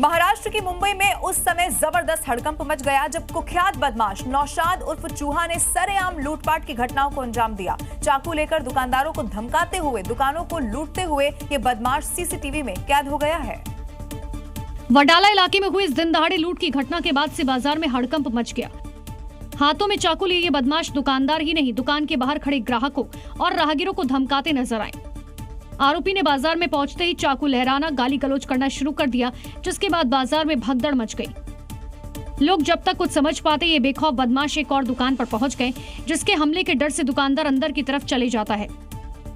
महाराष्ट्र की मुंबई में उस समय जबरदस्त हड़कंप मच गया जब कुख्यात बदमाश नौशाद उर्फ चूहा ने सरेआम लूटपाट की घटनाओं को अंजाम दिया। चाकू लेकर दुकानदारों को धमकाते हुए दुकानों को लूटते हुए ये बदमाश सीसीटीवी में कैद हो गया है। वडाला इलाके में हुई इस दिन दहाड़े लूट की घटना के बाद से बाजार में हड़कंप मच गया। हाथों में चाकू लिए ये बदमाश दुकानदार ही नहीं, दुकान के बाहर खड़े ग्राहकों और राहगीरों को धमकाते नजर आए। आरोपी ने बाजार में पहुंचते ही चाकू लहराना, गाली गलौज करना शुरू कर दिया, जिसके बाद बाजार में भगदड़ मच गई। लोग जब तक कुछ समझ पाते ये बेखौफ बदमाश एक और दुकान पर पहुंच गए, जिसके हमले के डर से दुकानदार अंदर की तरफ चले जाता है।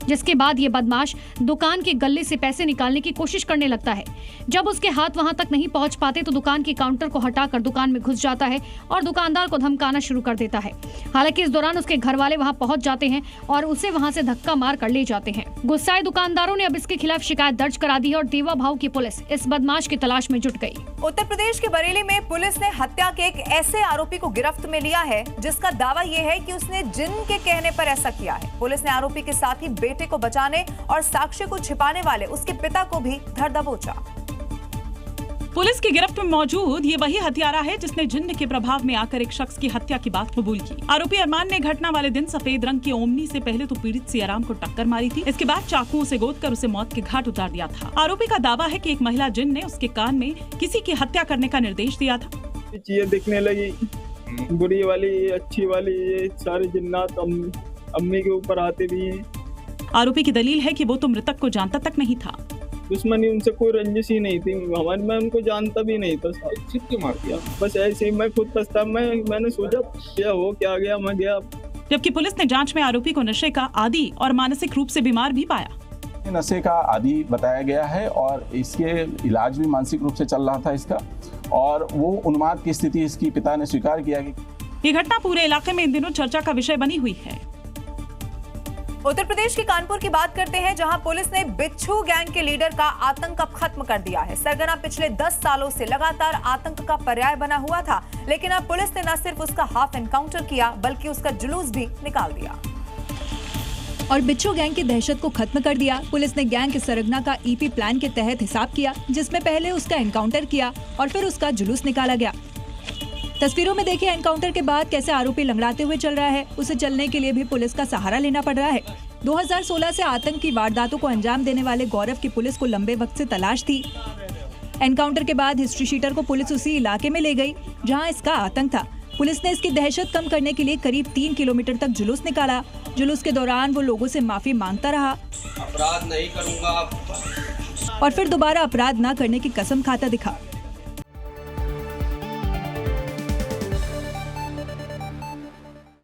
जिसके बाद ये बदमाश दुकान के गल्ले से पैसे निकालने की कोशिश करने लगता है। जब उसके हाथ वहां तक नहीं पहुंच पाते तो दुकान के काउंटर को हटाकर दुकान में घुस जाता है और दुकानदार को धमकाना शुरू कर देता है। हालांकि इस दौरान उसके घर वाले वहां पहुंच जाते हैं और उसे वहां से धक्का मार कर ले जाते हैं। गुस्साए दुकानदारों ने अब इसके खिलाफ शिकायत दर्ज करा दी है और देवा भाव की पुलिस इस बदमाश की तलाश में जुट गई। उत्तर प्रदेश के बरेली में पुलिस ने हत्या के एक ऐसे आरोपी को गिरफ्त में लिया है जिसका दावा यह है कि उसने जिन के कहने पर ऐसा किया है। पुलिस ने आरोपी के साथ ही बेटे को बचाने और साक्ष्य को छिपाने वाले उसके पिता को भी धर दबोचा। पुलिस की गिरफ्त में मौजूद ये वही हत्यारा है जिसने जिन्न के प्रभाव में आकर एक शख्स की हत्या की बात कबूल की। आरोपी अरमान ने घटना वाले दिन सफेद रंग की ओमनी से पहले तो पीड़ित सियाराम को टक्कर मारी थी। इसके बाद चाकुओं से गोदकर उसे मौत के घाट उतार दिया था। आरोपी का दावा है कि एक महिला जिन्न ने उसके कान में किसी की हत्या करने का निर्देश दिया था। चीजें दिखने लगी, बुरी वाली अच्छी वाली, ये सारे जिन्नात अम्मी के ऊपर आते भी हैं। आरोपी की दलील है कि वो तो मृतक को जानता तक नहीं था। दुश्मनी उनसे कोई रंजिश ही नहीं थी हमारी, मैं उनको जानता भी नहीं था। छिपके मार दिया बस ऐसे ही। मैं खुद पछता, मैंने सोचा क्या हो क्या गया, मैं गया। जबकि पुलिस ने जांच में आरोपी को नशे का आदी और मानसिक रूप से बीमार भी पाया। नशे का आदी बताया गया है और इसके इलाज भी मानसिक रूप से चल रहा था इसका, और वो उन्माद की स्थिति इसकी पिता ने स्वीकार किया। ये घटना पूरे इलाके में इन दिनों चर्चा का विषय बनी हुई है। उत्तर प्रदेश के कानपुर की बात करते हैं, जहां पुलिस ने बिच्छू गैंग के लीडर का आतंक अब खत्म कर दिया है। सरगना पिछले 10 सालों से लगातार आतंक का पर्याय बना हुआ था, लेकिन अब पुलिस ने न सिर्फ उसका हाफ एनकाउंटर किया बल्कि उसका जुलूस भी निकाल दिया और बिच्छू गैंग की दहशत को खत्म कर दिया। पुलिस ने गैंग के सरगना का ईपी प्लान के तहत हिसाब किया, जिसमें पहले उसका एनकाउंटर किया और फिर उसका जुलूस निकाला गया। तस्वीरों में देखिए एनकाउंटर के बाद कैसे आरोपी लंगड़ाते हुए चल रहा है। उसे चलने के लिए भी पुलिस का सहारा लेना पड़ रहा है। 2016 से आतंक की वारदातों को अंजाम देने वाले गौरव की पुलिस को लंबे वक्त से तलाश थी। एनकाउंटर के बाद हिस्ट्री शीटर को पुलिस उसी इलाके में ले गई जहां इसका आतंक था। पुलिस ने इसकी दहशत कम करने के लिए करीब 3 किलोमीटर तक जुलूस निकाला। जुलूस के दौरान वो लोगों से माफी मांगता रहा, अपराध नहीं करूंगा और फिर दोबारा अपराध न करने की कसम खाता दिखा।